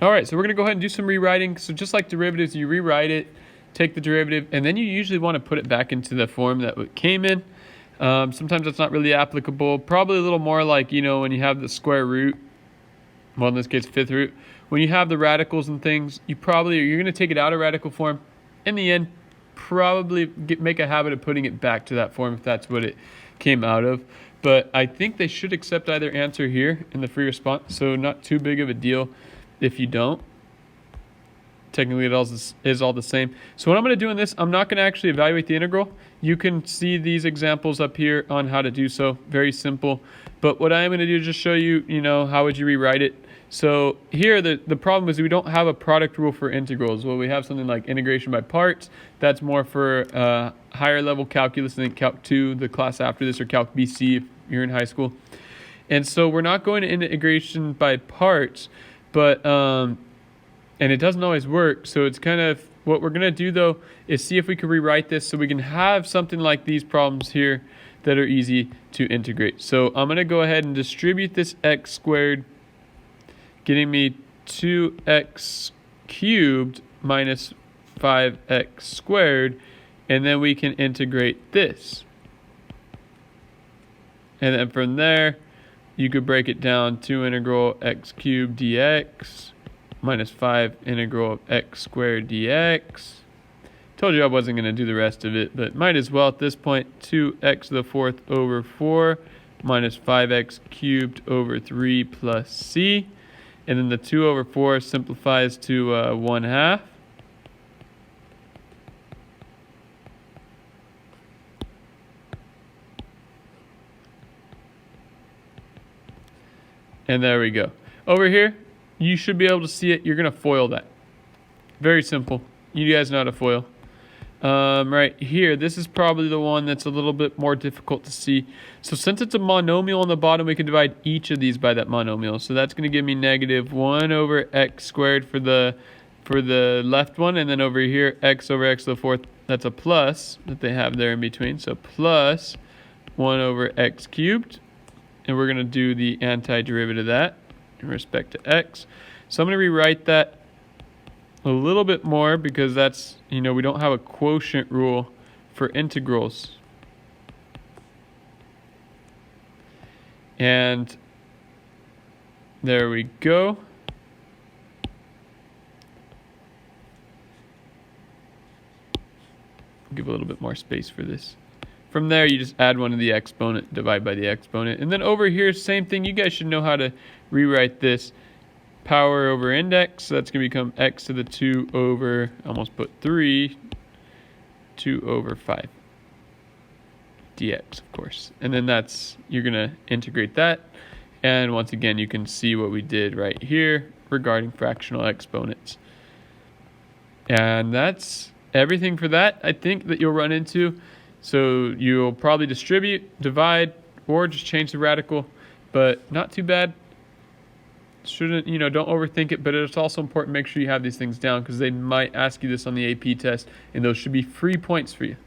All right, so we're going to go ahead and do some rewriting. So just like derivatives, you rewrite it, take the derivative, and then you usually want to put it back into the form that it came in. Sometimes that's not really applicable. Probably a little more like, when you have the square root, well, in this case, fifth root. When you have the radicals and things, you're going to take it out of radical form. In the end, probably make a habit of putting it back to that form if that's what it came out of. But I think they should accept either answer here in the free response, so not too big of a deal if you don't. Technically, it is all the same. So what I'm going to do in this, I'm not going to actually evaluate the integral. You can see these examples up here on how to do so. Very simple. But what I am going to do is just show you, how would you rewrite it. So here, the problem is we don't have a product rule for integrals. Well, we have something like integration by parts. That's more for higher level calculus. I think Calc 2, the class after this, or Calc BC if you're in high school. And so we're not going to integration by parts, but and it doesn't always work. So it's kind of what we're going to do, though, is see if we can rewrite this so we can have something like these problems here that are easy to integrate. So I'm going to go ahead and distribute this x squared, getting me 2x cubed minus 5x squared, and then we can integrate this. And then from there, you could break it down to integral x cubed dx minus 5 integral of x squared dx. Told you I wasn't going to do the rest of it, but might as well at this point. 2x to the fourth over 4 minus 5x cubed over 3 plus c. And then the 2 over 4 simplifies to 1 half. And there we go. Over here, you should be able to see it. You're going to FOIL that. Very simple. You guys know how to FOIL. Right here, this is probably the one that's a little bit more difficult to see. So since it's a monomial on the bottom, we can divide each of these by that monomial. So that's going to give me negative 1 over x squared for the left one. And then over here, x over x to the fourth, that's a plus that they have there in between. So plus 1 over x cubed. And we're going to do the antiderivative of that in respect to x. So I'm going to rewrite that a little bit more because that's, we don't have a quotient rule for integrals. And there we go. Give a little bit more space for this. From there, you just add one to the exponent, divide by the exponent. And then over here, same thing. You guys should know how to rewrite this. Power over index, so that's going to become x to the 2 over, almost put 3, 2 over 5 dx, of course. And then you're going to integrate that. And once again, you can see what we did right here regarding fractional exponents. And that's everything for that, I think, that you'll run into. So you'll probably distribute, divide, or just change the radical, but not too bad. Shouldn't, don't overthink it, but it's also important to make sure you have these things down because they might ask you this on the AP test, and those should be free points for you.